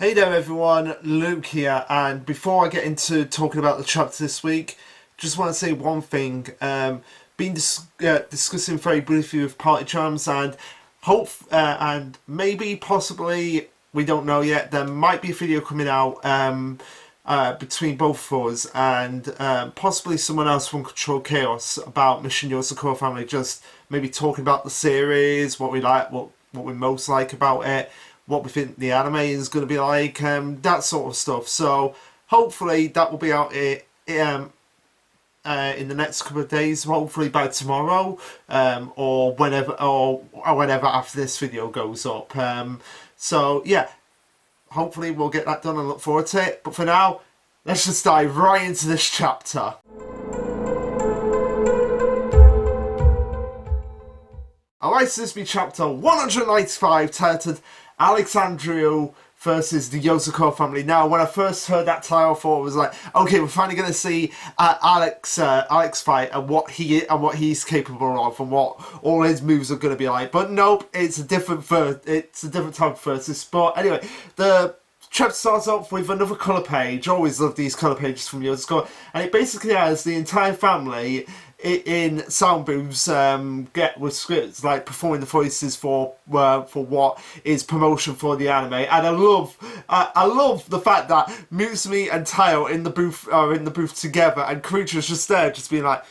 Hey there everyone, Luke here, and before I get into talking about the chapter this week, just want to say one thing. Been discussing very briefly with Party Charms, and and maybe, possibly, we don't know yet, there might be a video coming out between both of us and possibly someone else from Control Chaos about Mission Yozakura family, just maybe talking about the series, what we like, what we most like about it, what we think the anime is going to be like, that sort of stuff. So hopefully that will be out in the next couple of days, hopefully by tomorrow, or whenever after this video goes up. So yeah, hopefully we'll get that done and look forward to it. But for now, let's just dive right into this chapter. Alright, so this will be chapter 195, titled Alexandru versus the Yozakura family. Now, when I first heard that title, I thought it was like, okay, we're finally going to see Alex fight and what he's capable of and what all his moves are going to be like. But nope, it's a different type of versus. But anyway, the chapter starts off with another colour page. Always love these colour pages from Yozakura, and it basically has the entire family in sound booths, get with scripts, like performing the voices for what is promotion for the anime. And I love the fact that Mutsumi and Tayo are in the booth together, and Creature's just there, just being like,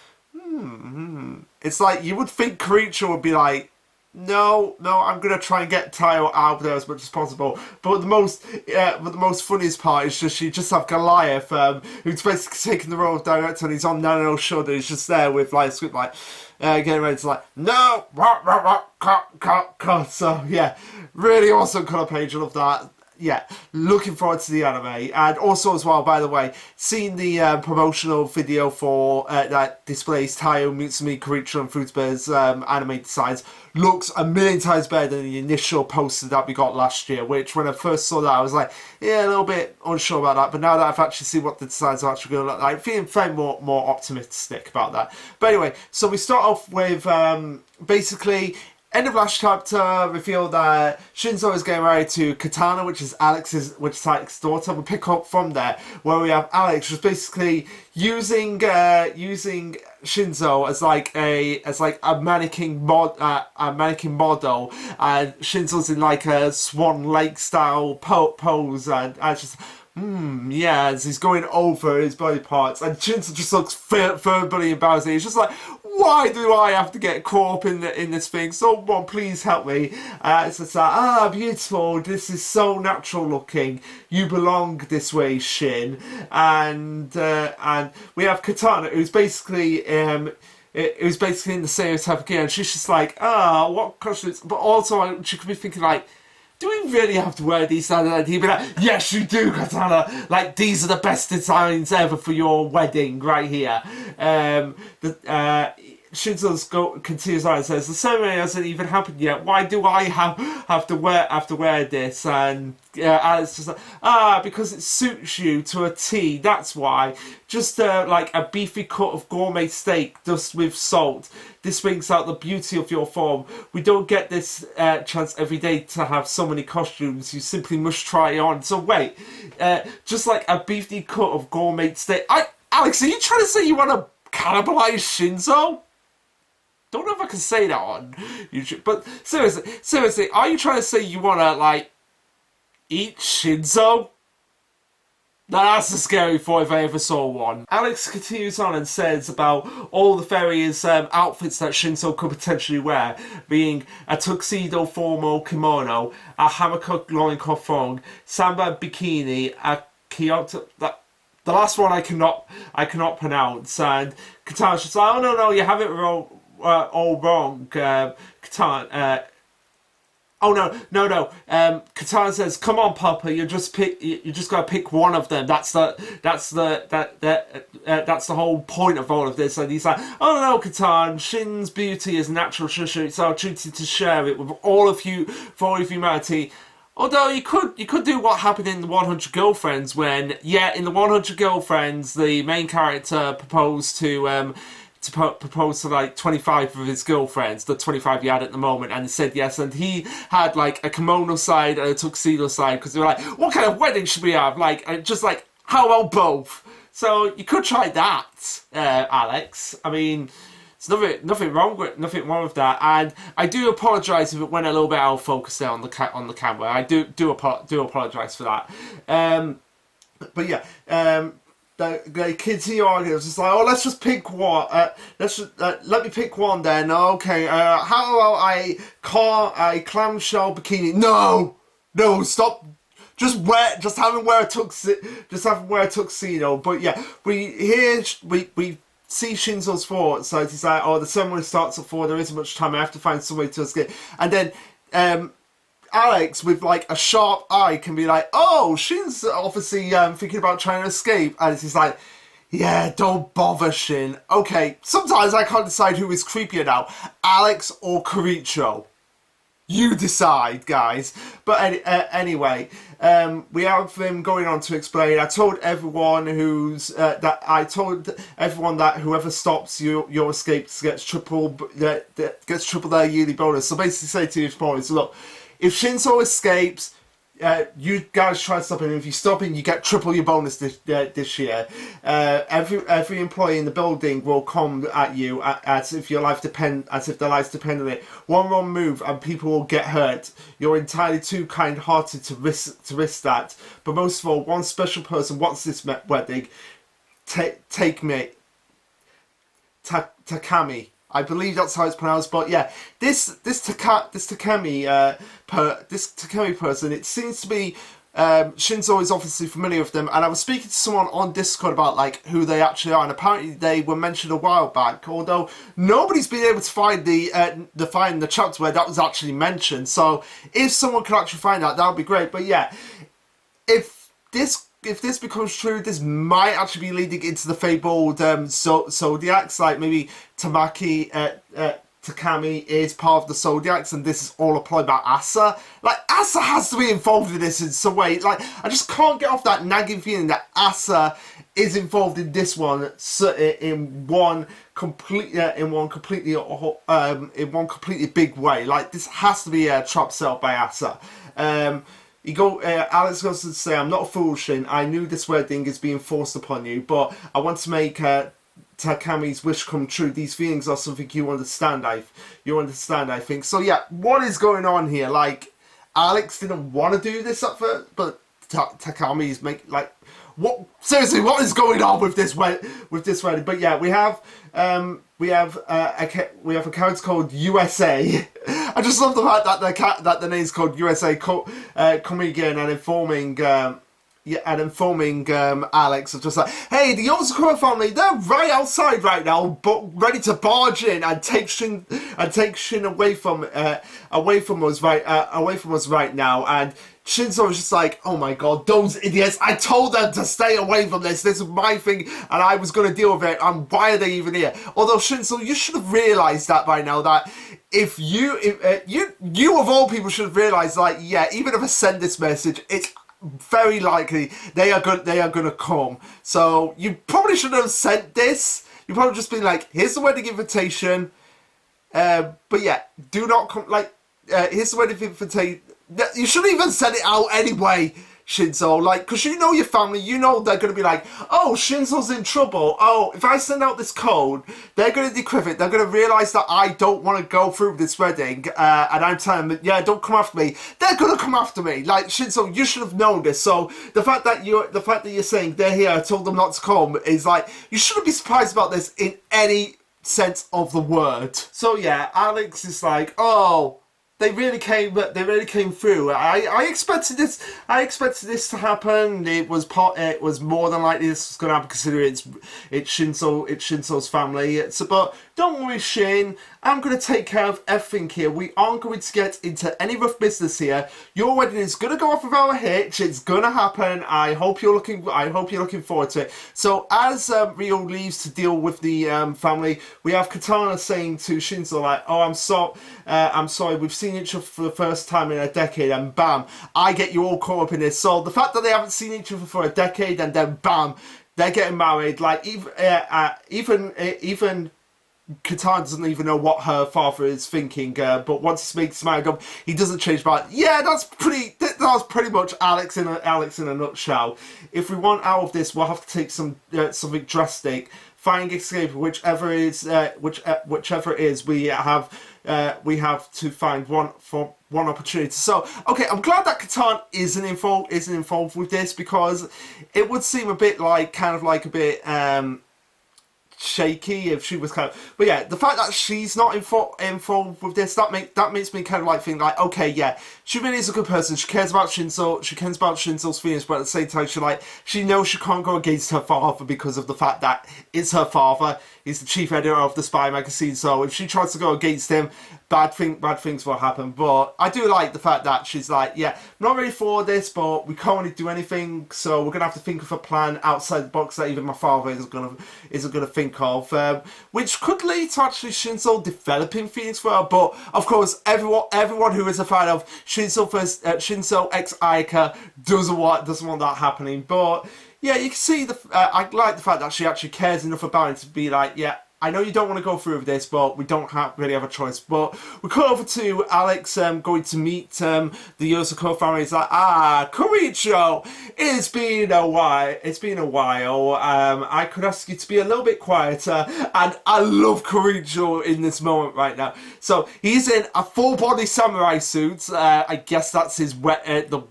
It's like you would think Creature would be like, no, I'm gonna try and get Tayo out there as much as possible. But the most funniest part is just you just have Goliath, who's basically taking the role of director, and he's on Nano's shoulder. He's just there with like a script, like getting ready to like, no, cut. So yeah, really awesome colour page. I love that. Yeah, looking forward to the anime. And also as well, by the way, seeing the promotional video for that displays Tayo, Mutsumi, Creature and Fruit Bear's anime designs looks a million times better than the initial poster that we got last year, which when I first saw that I was like, yeah, a little bit unsure about that. But now that I've actually seen what the designs are actually going to look like, feeling very more optimistic about that. But anyway, so we start off with basically end of last chapter, revealed that Shinzo is getting married to Katana, which is Alex's daughter. We pick up from there, where we have Alex just basically using Shinzo as like a mannequin model, and Shinzo's in like a Swan Lake style pose, and just. Yeah, as he's going over his body parts, and Shinzo just looks verbally embarrassed. He's just like, why do I have to get caught up in this thing? Someone please help me. It's just like, beautiful, this is so natural looking, you belong this way, Shin. And we have Katana, who's basically in the stereotype again, and she's just like, what costumes? But also she could be thinking like, do we really have to wear these? And he'd be like, yes you do, Katana, like these are the best designs ever for your wedding right here. Shinzo continues on and says, the ceremony hasn't even happened yet, why do I have to wear this? And Alex just like, because it suits you to a T, that's why. Just like a beefy cut of gourmet steak dust with salt. This brings out the beauty of your form. We don't get this chance every day to have so many costumes. You simply must try it on. So wait, just like a beefy cut of gourmet steak. Alex, are you trying to say you want to cannibalize Shinzo? Don't know if I can say that on YouTube, but seriously, are you trying to say you want to like eat Shinzo? Now that's a scary thought if I ever saw one. Alex continues on and says about all the various outfits that Shinzo could potentially wear, being a tuxedo formal kimono, a hammock loincloth thong, samba bikini, a Kyoto. The last one I cannot pronounce, and Katana's just like, oh no, you have it all wrong, Katana. No. Katana says, "Come on, Papa. You just gotta pick one of them. That's the whole point of all of this." And he's like, "Oh no, Katana. Shin's beauty is natural. It's our duty to share it with all of you, for all of humanity." Although you could do what happened in the 100 Girlfriends, when in the 100 Girlfriends the main character proposed to to propose to like 25 of his girlfriends, the 25 he had at the moment, and he said yes. And he had like a kimono side and a tuxedo side because they were like, what kind of wedding should we have? Like, and just like, how about both? So you could try that, Alex. I mean, there's nothing wrong with that. And I do apologise if it went a little bit out of focus there on the camera. I do apologise for that. But yeah, the kids here arguing. It's just like, oh, let's just pick one. Let me pick one then. Okay. How about a clamshell bikini? No, stop. Just have him wear a tuxedo. But yeah, we see Shinzo's thoughts. So he's like, oh, the ceremony starts at 4. There isn't much time. I have to find some way to escape. And then Alex, with like a sharp eye, can be like, oh, Shin's obviously thinking about trying to escape. And he's like, yeah, don't bother, Shin. Okay, sometimes I can't decide who is creepier now, Alex or Kiricho. You decide, guys. But anyway, we have him going on to explain. I told everyone that whoever stops your escape gets triple their yearly bonus. So basically, say to your opponents, look, if Shinzo escapes, you guys try to stop him. If you stop him, you get triple your bonus this year. Every employee in the building will come at you as if their lives depend on it. One wrong move and people will get hurt. You're entirely too kind-hearted to risk that. But most of all, one special person wants this wedding. Take me, Takami. I believe that's how it's pronounced, but yeah, this Takami person, it seems to be Shinzo is obviously familiar with them, and I was speaking to someone on Discord about like who they actually are, and apparently they were mentioned a while back. Although nobody's been able to find the chapter where that was actually mentioned. So if someone can actually find that would be great. But yeah, if this becomes true, this might actually be leading into the fabled Zodiacs, like maybe Takami is part of the Zodiacs, and this is all applied by Asa. Like, Asa has to be involved in this in some way. Like, I just can't get off that nagging feeling that Asa is involved in this one in one completely big way. Like, this has to be a trap set up by Asa. Alex goes to say, I'm not a fool, Shin. I knew this wedding is being forced upon you, but I want to make Takami's wish come true. These feelings are something you understand, I think. So yeah, what is going on here? Like, Alex didn't want to do this at first, but Takami's what? Seriously, what is going on with this wedding? But yeah, we have a character called USA. I just love the fact that the name's called USA, coming again and informing Alex of just like, hey, the Yozakura family, they're right outside right now, but ready to barge in and take Shin away from us right now. And Shinzo was just like, oh my god, those idiots, I told them to stay away from this. This is my thing, and I was going to deal with it, and why are they even here? Although, Shinzo, you should have realised that by now, that if you of all people should have realised, like, yeah, even if I send this message, it's very likely they are going to come. So you probably shouldn't have sent this. You probably just been like, here's the wedding invitation. But yeah, do not come. Like, here's the wedding invitation. You shouldn't even send it out anyway, Shinzo. Like, because you know your family, you know they're going to be like, oh, Shinzo's in trouble. Oh, if I send out this code, they're going to decrypt it. They're going to realise that I don't want to go through with this wedding. And I'm telling them, yeah, don't come after me. They're going to come after me. Like, Shinzo, you should have known this. So the fact that you're saying they're here, I told them not to come, is like, you shouldn't be surprised about this in any sense of the word. So yeah, Alex is like, oh, They really came through. I expected this to happen. It was more than likely this was going to happen, considering it's Shinso's family. But don't worry, Shin. I'm going to take care of everything here. We aren't going to get into any rough business here. Your wedding is going to go off without a hitch. It's going to happen. I hope you're looking forward to it. So as Ryo leaves to deal with the family, we have Katana saying to Shinzo like, "Oh, I'm sorry. We've seen each other for the first time in a decade, and bam, I get you all caught up in this." So the fact that they haven't seen each other for a decade and then bam, they're getting married. Like even Katana doesn't even know what her father is thinking, but once he makes his mind up, he doesn't change back. Yeah, that's pretty much Alex in a nutshell. If we want out of this, we'll have to take something drastic. Find escape, whichever it is, we have to find one opportunity. So, okay, I'm glad that Catan isn't involved with this, because it would seem a bit like, kind of like a bit shaky if she was kind of, but yeah, the fact that she's not involved with this, that makes me kind of like think like, okay, yeah, she really is a good person. She cares about Shinso's feelings, but at the same time, she knows she can't go against her father because of the fact that it's her father. He's the chief editor of the Spy magazine, so if she tries to go against him, bad things will happen. But I do like the fact that she's like, yeah, I'm not ready for this, but we can't really do anything, so we're gonna have to think of a plan outside the box that even my father isn't gonna think of, which could lead to actually Shinso developing feelings for her. But of course, everyone who is a fan of Shinso X Aika doesn't want that happening. But yeah, you can see I like the fact that she actually cares enough about it to be like, yeah, I know you don't want to go through with this, but we don't really have a choice. But we cut over to Alex going to meet the Yozakura family. It's like, Koricho, it's been a while. I could ask you to be a little bit quieter. And I love Koricho in this moment right now. So he's in a full body samurai suit. I guess that's his the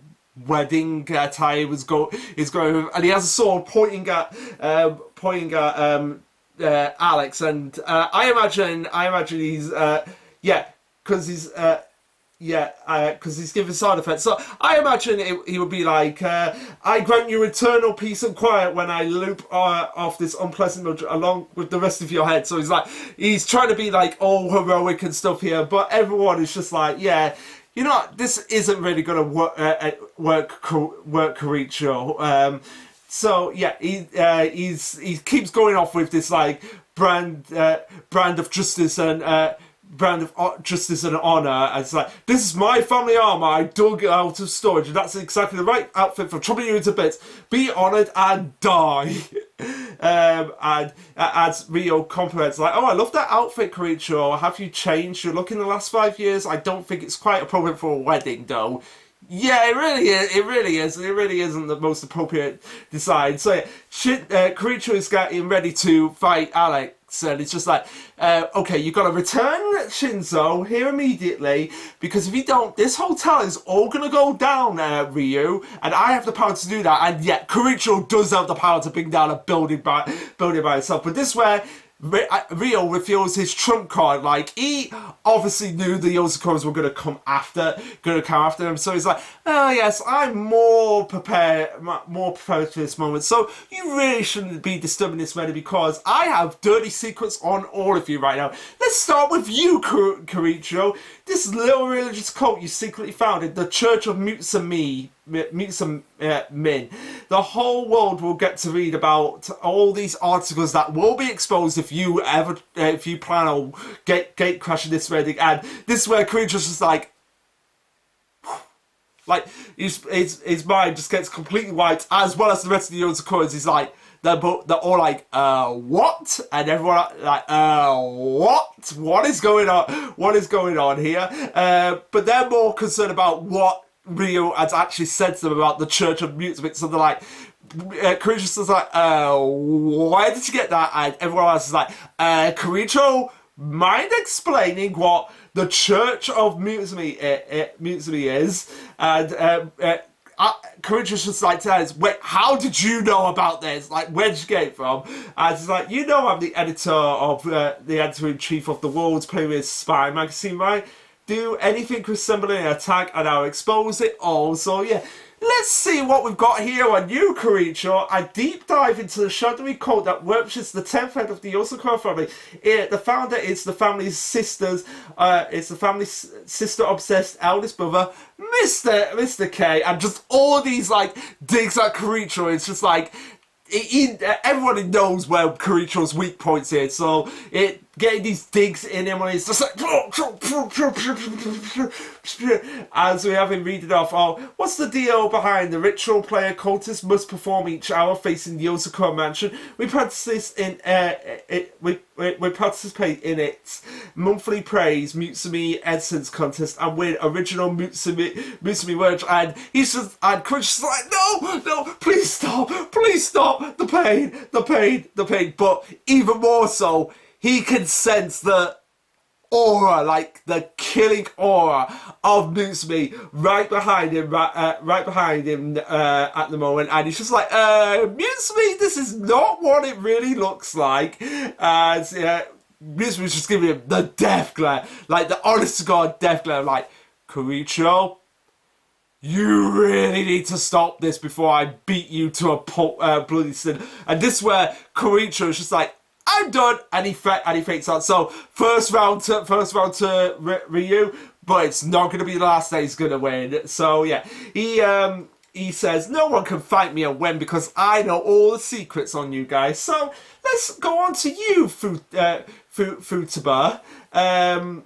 wedding attire is going with, and he has a sword pointing at Alex, and I imagine he's because he's giving side effects. So I imagine he would be like, I grant you eternal peace and quiet when I loop off this unpleasant nudge along with the rest of your head. So he's trying to be like all heroic and stuff here, but everyone is just like, yeah, you know, this isn't really going to work Koricho. So yeah, he keeps going off with this like brand of justice and justice and honor. And it's like, this is my family armor I dug out of storage, and that's exactly the right outfit for chopping you into bits. Be honored and die. And as Rio compliments, like, oh, I love that outfit, Koricho. Have you changed your look in the last 5 years? I don't think it's quite appropriate for a wedding, though. Yeah, it really is. It really is. It really isn't the most appropriate design. So yeah, Koricho is getting ready to fight Alex, and it's just like, okay, you got to return Shinso here immediately, because if you don't, this hotel is all gonna go down, Ryu, and I have the power to do that. And yet, Koricho does have the power to bring down a building by itself. But this way, Rio reveals his trump card. Like, he obviously knew the Yozakuras were going to come after him, so he's like, oh yes, I'm more prepared for this moment, so you really shouldn't be disturbing this wedding, because I have dirty secrets on all of you right now. Let's start with you, Koricho. This little religious cult you secretly founded, the Church of Min. The whole world will get to read about all these articles that will be exposed if you plan on gate crashing this wedding. And this is where Koricho's just like his mind just gets completely wiped, as well as the rest of the Yozakuras. He's like, they're all like, what? And everyone like, what? What is going on? What is going on here? But they're more concerned about what Rio has actually said to them about the Church of Mutants. So they're like, Koricho's just like, where did you get that? And everyone else is like, Koricho, mind explaining what the Church of Mutiny is? And Koricho's just like, wait, how did you know about this? Like, where did you get it from? And it's like, you know, I'm the editor-in-chief of the world's premier spy magazine, right? Do anything resembling an attack and I'll expose it all. So yeah, let's see what we've got here on you, Koricho. I deep dive into the shadowy cult that worships the 10th head of the Yozakura family. The founder is the family's sister obsessed eldest brother, Mr. K, and just all these like digs at Koricho. It's just like, everybody knows where Karicho's weak points here, so getting these digs in him when he's just like, as we have him reading off, oh, what's the deal behind the ritual player cultists must perform each hour facing the Yozakura mansion. We practice we participate in its monthly praise Mutsumi Essence contest and win original Mutsumi merch. And he's just, and Karicho's like, no, please stop, the pain. But even more so, he can sense the aura, like the killing aura of Mutsumi right behind him at the moment, and he's just like, Mutsumi, this is not what it really looks like. As Mutsumi's just giving him the death glare, like the honest to God death glare, like, Karicho, you really need to stop this before I beat you to a bloody sin. And this is where Karicho is just like, I'm done, and he fakes out. So first round to Ryu, but it's not going to be the last day he's going to win. So yeah, he says no one can fight me and win because I know all the secrets on you guys. So let's go on to you, Futaba. And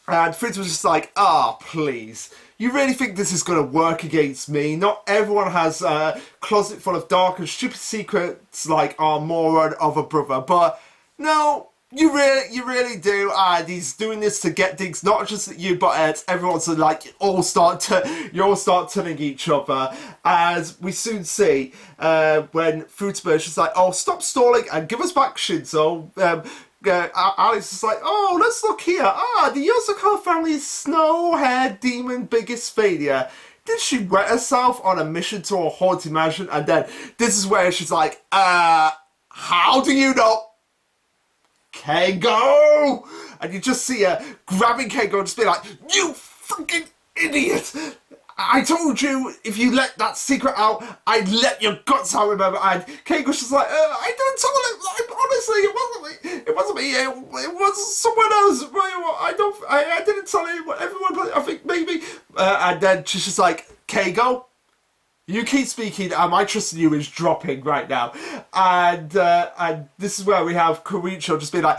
Futaba's just like, please. You really think this is going to work against me? Not everyone has a closet full of dark and stupid secrets like our moron of a brother, but no, you really do. And he's doing this to get digs not just at you, but at everyone. So like, you all start turning each other, as we soon see when Futaba is just like, oh, stop stalling and give us back Shinzo. Alex is like, oh, let's look here. The Yozakura family's snow-haired demon biggest failure. Did she wet herself on a mission to a haunted mansion? And then this is where she's like, how do you know? Keigo! And you just see her grabbing Keigo and just be like, you freaking idiot! I told you if you let that secret out, I'd let your guts out, remember? And Keigo's just like, I didn't tell him. Honestly, it wasn't me. It was someone else. I didn't tell anyone. Everyone, but I think maybe. And then she's just like, Keigo, you keep speaking, and my trust in you is dropping right now. And this is where we have Karicho just being like,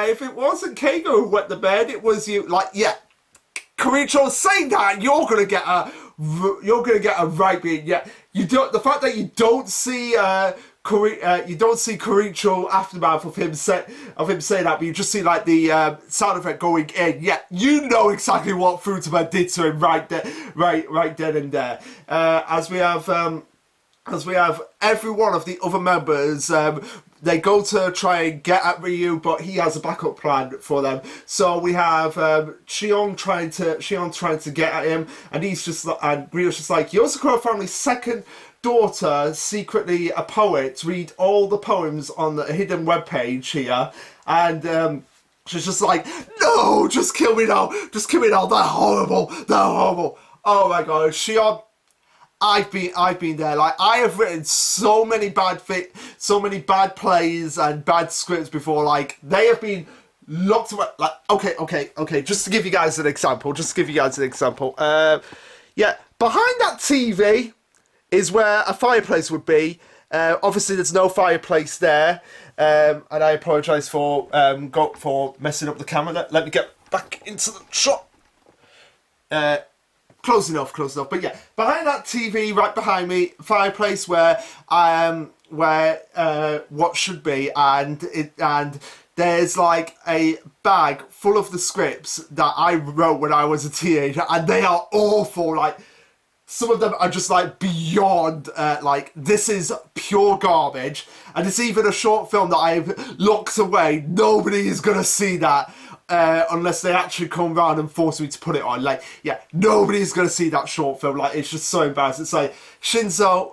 if it wasn't Keigo who wet the bed, it was you. Like, yeah. Karicho saying that you're gonna get a right being. Yeah, you don't. The fact that you don't see Karicho aftermath of him saying that, but you just see like the sound effect going in. Yeah, you know exactly what Futaba did to him right then and there. As we have every one of the other members. They go to try and get at Ryu, but he has a backup plan for them. So we have Shion trying to get at him, and Ryu's just like, Yozakura family's second daughter, secretly a poet. Read all the poems on the hidden webpage here, and she's just like, no, just kill me now, they're horrible. Oh my god, Shion. I've been there. Like, I have written so many bad plays and bad scripts before. Like, they have been locked away. Like, okay. Just to give you guys an example. Yeah, behind that TV is where a fireplace would be. Obviously, there's no fireplace there, and I apologise for messing up the camera. Let me get back into the shot. Close enough. But yeah, behind that TV, right behind me, fireplace where what should be, and there's like a bag full of the scripts that I wrote when I was a teenager, and they are awful. Like, some of them are just like beyond, like, this is pure garbage. And it's even a short film that I've locked away. Nobody is gonna see that. Unless they actually come round and force me to put it on. Like, yeah, nobody's going to see that short film. Like, it's just so embarrassing. It's like, Shion,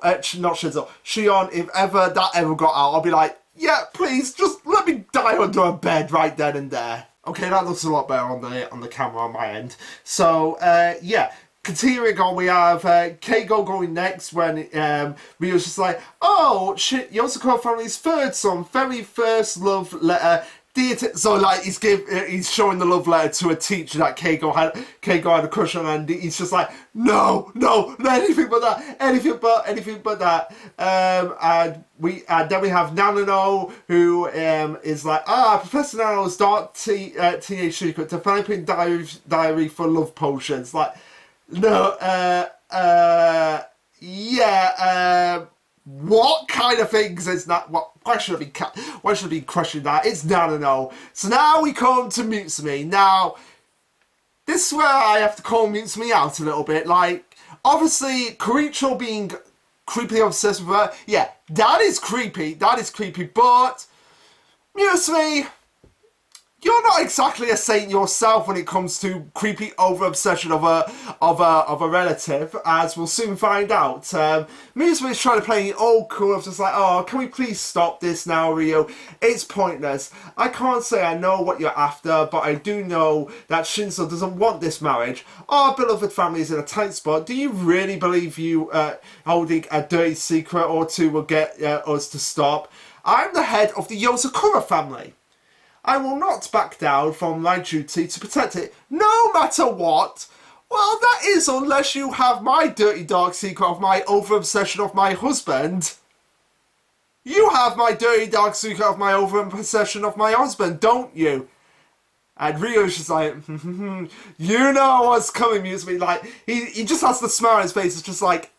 if that ever got out, I'll be like, yeah, please, just let me die under a bed right then and there. Okay, that looks a lot better on the camera on my end. So, yeah. Continuing on, we have Keigo going next when Ryu's just like, oh, shit, Yozakura family's third son, very first love letter, So like he's showing the love letter to a teacher that Keiko had a crush on, and he's just like, no, anything but that, anything but that. And then we have Nanano, who is like, Professor Nanano's dark teenage secret: developing diary for love potions. Like, no, what kind of things is that? Why should I be questioning that? It's Nanano. So now we come to Mutsumi. Now, this is where I have to call Mutsumi out a little bit. Like, obviously, Koricho being creepily obsessed with her. Yeah, that is creepy. But Mutsumi, you're not exactly a saint yourself when it comes to creepy over-obsession of a relative, as we'll soon find out. Musume's trying to play it all cool, of just like, oh, can we please stop this now, Ryo? It's pointless. I can't say I know what you're after, but I do know that Shinzo doesn't want this marriage. Our beloved family is in a tight spot. Do you really believe you holding a dirty secret or two will get us to stop? I'm the head of the Yozakura family. I will not back down from my duty to protect it, no matter what. Well, that is unless you have my dirty dark secret of my over-obsession of my husband. You have my dirty dark secret of my over-obsession of my husband, don't you? And Ryo's just like, you know what's coming, Mutsumi. Like, he just has the smile on his face. It's just like,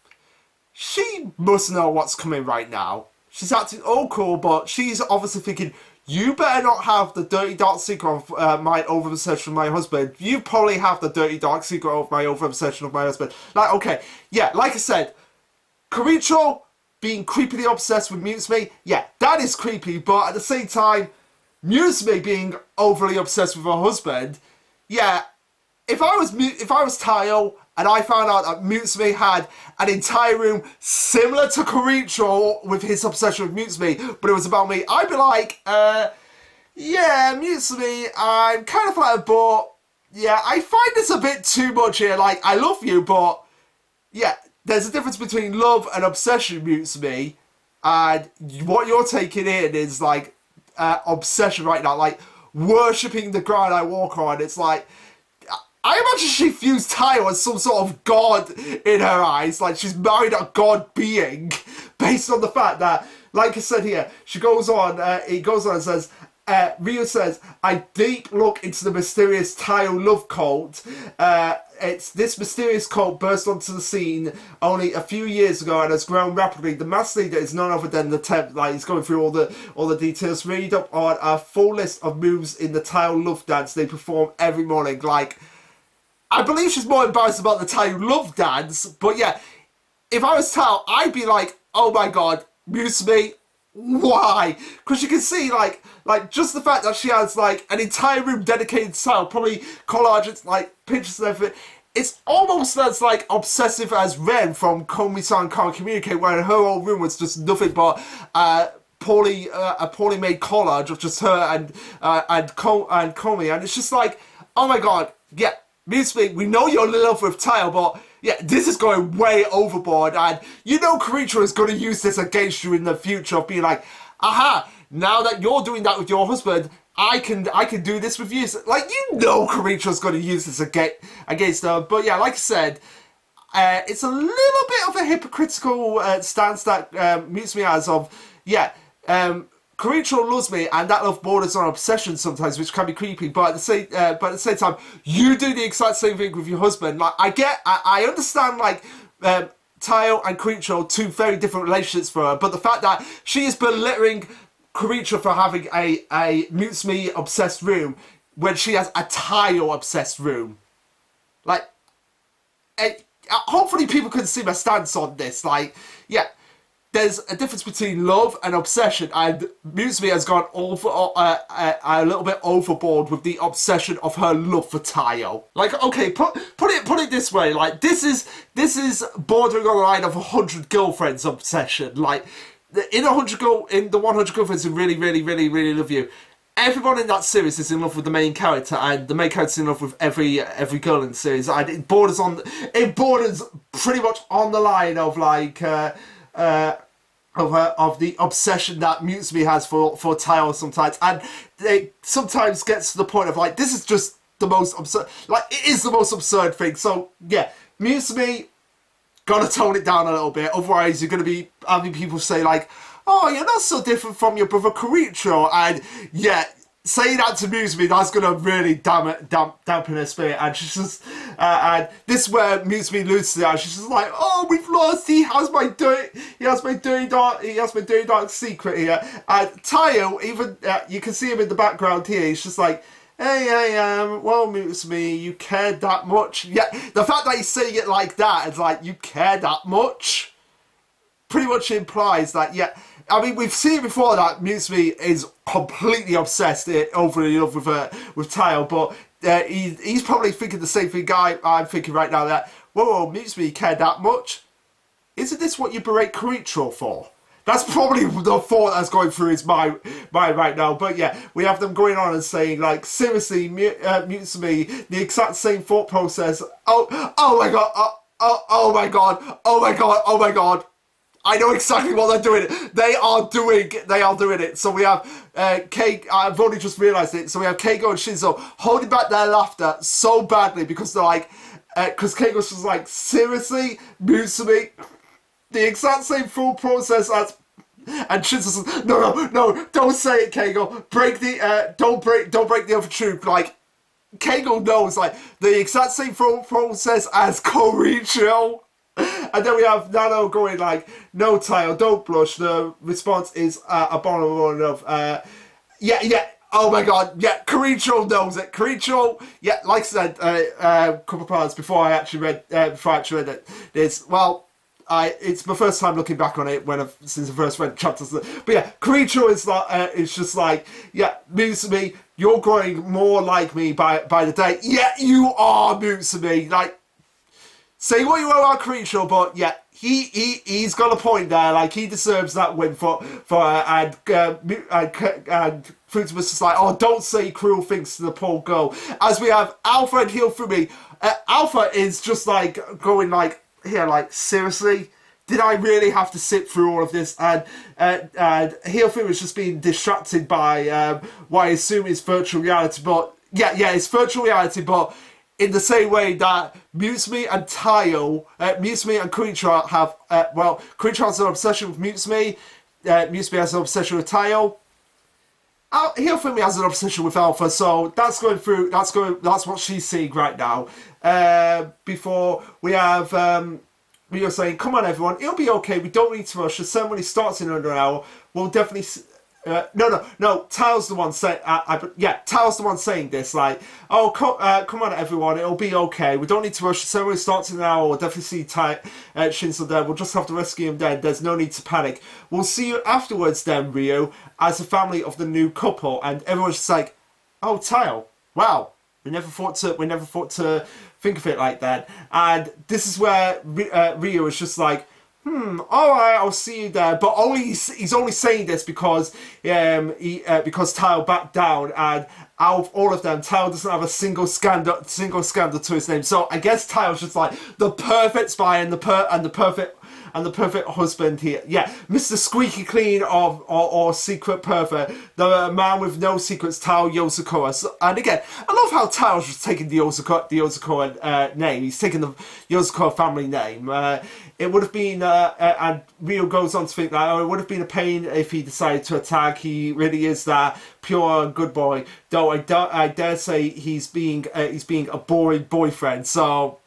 she must know what's coming right now. She's acting all cool, but she's obviously thinking, you better not have the dirty dark secret of my over-obsession of my husband. You probably have the dirty dark secret of my over-obsession of my husband. Like, okay, yeah, like I said, Koricho being creepily obsessed with Mutsumi, yeah, that is creepy, but at the same time, Mutsumi being overly obsessed with her husband, yeah, if I was Tayo and I found out that Mutsumi had an entire room similar to Koricho with his obsession with Mutsumi, but it was about me, I'd be like, yeah, Mutsumi, I'm kind of flattered, but yeah, I find this a bit too much here. Like, I love you, but yeah, there's a difference between love and obsession, Mutsumi, and what you're taking in is like obsession right now, like worshipping the ground I walk on. It's like, I imagine she views Tayo as some sort of god in her eyes, like she's married a god being, based on the fact that, like I said here, he goes on and says, Ryo says, I deep look into the mysterious Tayo love cult. This mysterious cult burst onto the scene only a few years ago and has grown rapidly. The mass leader is none other than the temp. Like, he's going through all the details. Read up on a full list of moves in the Tayo love dance they perform every morning. Like, I believe she's more embarrassed about the Tayo love dance, but yeah, if I was Tayo, I'd be like, oh my god, Mutsumi, why? Because you can see, like just the fact that she has, like, an entire room dedicated to Tayo, probably collages, like, pictures and everything, it's almost as, like, obsessive as Ren from Komi-san Can't Communicate, where her whole room was just nothing but, a poorly made collage of just her and Komi, and it's just like, oh my god, yeah, Mutsumi, we know you're in love with Tayo, but yeah, this is going way overboard, and you know Koricho is going to use this against you in the future, of being like, aha, now that you're doing that with your husband, I can do this with you. So, like, you know Koricho's going to use this against her, but yeah, like I said, it's a little bit of a hypocritical stance that Mutsumi has of, yeah, Koricho loves me, and that love borders on obsession sometimes, which can be creepy. But at the same time, you do the exact same thing with your husband. Like, I understand, like, Tayo and Koricho, two very different relationships for her. But the fact that she is belittling Koricho for having a Mutsumi obsessed room when she has a Tayo obsessed room, like, hopefully people can see my stance on this. Like, yeah. There's a difference between love and obsession, and Mutsumi has gone a little bit overboard with the obsession of her love for Tayo. Like, okay, put it this way, like, this is bordering on the line of 100 girlfriends obsession. Like, in the 100 girlfriends who really, really, really, really love you, everyone in that series is in love with the main character, and the main character is in love with every girl in the series, and it borders pretty much on the line of, like, of the obsession that Mutsumi has for Tao sometimes, and it sometimes gets to the point of like, this is just the most absurd, like it is the most absurd thing. So yeah, Mutsumi gotta tone it down a little bit, otherwise you're gonna be having people say like, oh, you're not so different from your brother Karicho, and yeah, saying that to Mutsumi, that's gonna really dampen her spirit, and she's just, and this is where Mutsumi loses it, and she's just like, oh, we've lost, he has my dirty dark secret here, and Tayo, even, you can see him in the background here, he's just like, hey, well, Mutsumi, you cared that much? Yeah, the fact that he's saying it like that, it's like, you care that much? Pretty much implies that, yeah, I mean, we've seen before that Mutsumi is completely obsessed over and over with Tayo, but he's probably thinking the same thing I'm thinking right now, that, whoa, Mutsumi cared that much? Isn't this what you berate Karicho for? That's probably the thought that's going through his mind right now. But yeah, we have them going on and saying, like, seriously, Mutsumi, the exact same thought process. Oh my god, oh my god, oh my god, oh my god. I know exactly what they're doing. They are doing it. So we have I've only just realised it. So we have Keigo and Shinzo holding back their laughter so badly because they're like, because Keigo's just like, seriously, Mutsumi, the exact same full process as, and Shinzo says, no, don't say it, Keigo. Don't break the other truth. Like, Keigo knows, like, the exact same full process as Koricho. And then we have Nano going like, no, Tayo, don't blush. The response is abominable enough. Yeah, oh my god, yeah, Karicho knows it. Karicho, yeah, like I said a couple of parts before I actually read it, is, well, it's my first time looking back on it since I first read chapters. But yeah, Karicho is like, it's just like, yeah, Mutsumi, you're growing more like me by the day. Yeah, you are, Mutsumi. Like, say what you want about Karicho, but yeah, he's got a point there. Like, he deserves that win and Futaba was just like, oh, don't say cruel things to the poor girl. As we have Alpha and Hifumi. Alpha is just like going like, here, like, seriously? Did I really have to sit through all of this? And Hifumi is just being distracted by what I assume is virtual reality. But yeah, it's virtual reality, but in the same way that Mutsumi and Tayo, Mutsumi and Karicho have, Karicho has an obsession with Mutsumi, Mutsumi has an obsession with Tayo. Hifumi has an obsession with Alpha, so that's what she's seeing right now. Before we have Rio saying, come on everyone, it'll be okay, we don't need to rush, the ceremony starts in under an hour, we'll definitely... No. Tao's the one saying. Tao's the one saying this. Like, oh, come on, everyone, it'll be okay. We don't need to rush. The ceremony starts in an hour. We'll definitely see Shinzo there. We'll just have to rescue him then. There's no need to panic. We'll see you afterwards, then, Rio, as a family of the new couple. And everyone's just like, oh, Tao, wow. We never thought to think of it like that. And this is where Rio is just like, alright, I'll see you there. But he's only saying this because Tao backed down, and out of all of them, Tao doesn't have a single scandal to his name. So I guess Tao's just like the perfect spy and the perfect husband here. Yeah, Mr. Squeaky Clean or secret perfect, the man with no secrets, Tao Yozakura. So, and again, I love how Tao's just taking the Yozakura name. He's taking the Yozakura family name. It would have been, and Rio goes on to think that, it would have been a pain if he decided to attack. He really is that pure good boy. Though I dare say he's being a boring boyfriend. So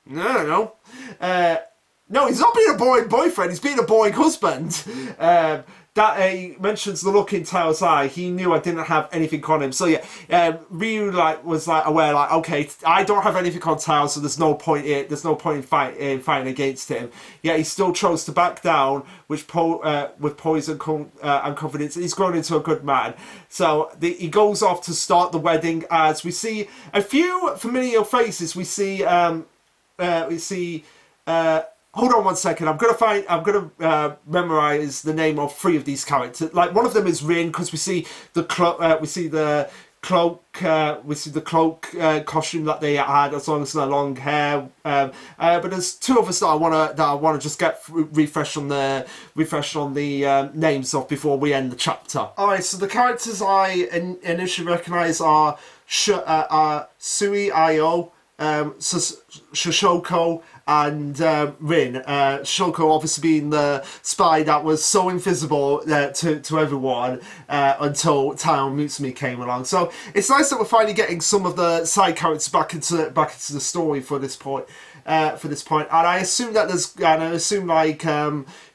I don't know. No, he's not being a boring boyfriend. He's being a boring husband. That he mentions the look in Tao's eye. He knew I didn't have anything on him. So yeah, Ryu was aware, okay, I don't have anything on Tao, so there's no point in fighting against him. Yeah, he still chose to back down, with poise and confidence. He's grown into a good man. So he goes off to start the wedding. As we see a few familiar faces. We see. Hold on one second. I'm gonna memorize the name of 3 of these characters. Like, one of them is Rin, because we see the cloak. We see the cloak costume that they had, as long as their long hair. But there's two others that I wanna just get refreshed on the names of before we end the chapter. All right, so the characters I initially recognize are Sui Io, Shoshoko, and Rin. Shoko obviously being the spy that was so invisible to everyone until Taiyo Mutsumi came along. So it's nice that we're finally getting some of the side characters back into the story for this point. And I assume that like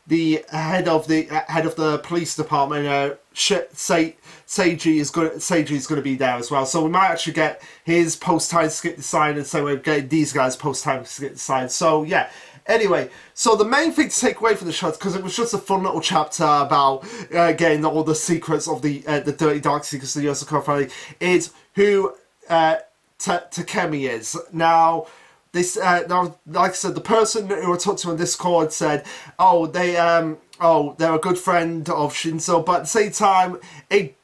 the head of the police department, Seiji is going to be there as well. So we might actually get his post-time skip design, and so we're getting these guys post-time skip design. So yeah. Anyway, so the main thing to take away from the show, because it was just a fun little chapter about getting all the secrets of the dirty dark secrets of the Yozakura family, is who Takemi is. Now, now, like I said, the person who I talked to on Discord said, they're a good friend of Shinzo, but at the same time,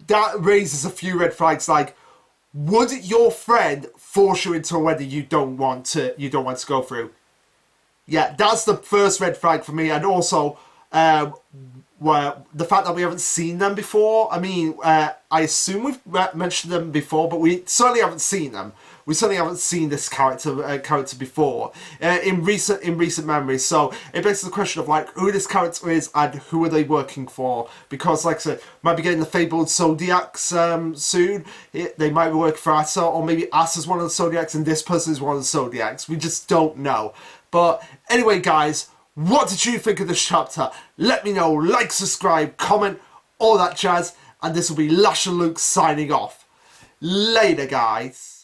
that raises a few red flags. Like, would your friend force you into a wedding you don't want to go through? Yeah, that's the first red flag for me. And also, the fact that we haven't seen them before. I mean, I assume we've mentioned them before, but we certainly haven't seen them. We certainly haven't seen this character before in recent memories. So it begs the question of like who this character is and who are they working for? Because like I said, might be getting the fabled Zodiacs soon. They might be working for Asa, or maybe Asa's one of the Zodiacs and this person is one of the Zodiacs. We just don't know. But anyway, guys, what did you think of this chapter? Let me know. Like, subscribe, comment, all that jazz. And this will be Lasherluke signing off. Later, guys.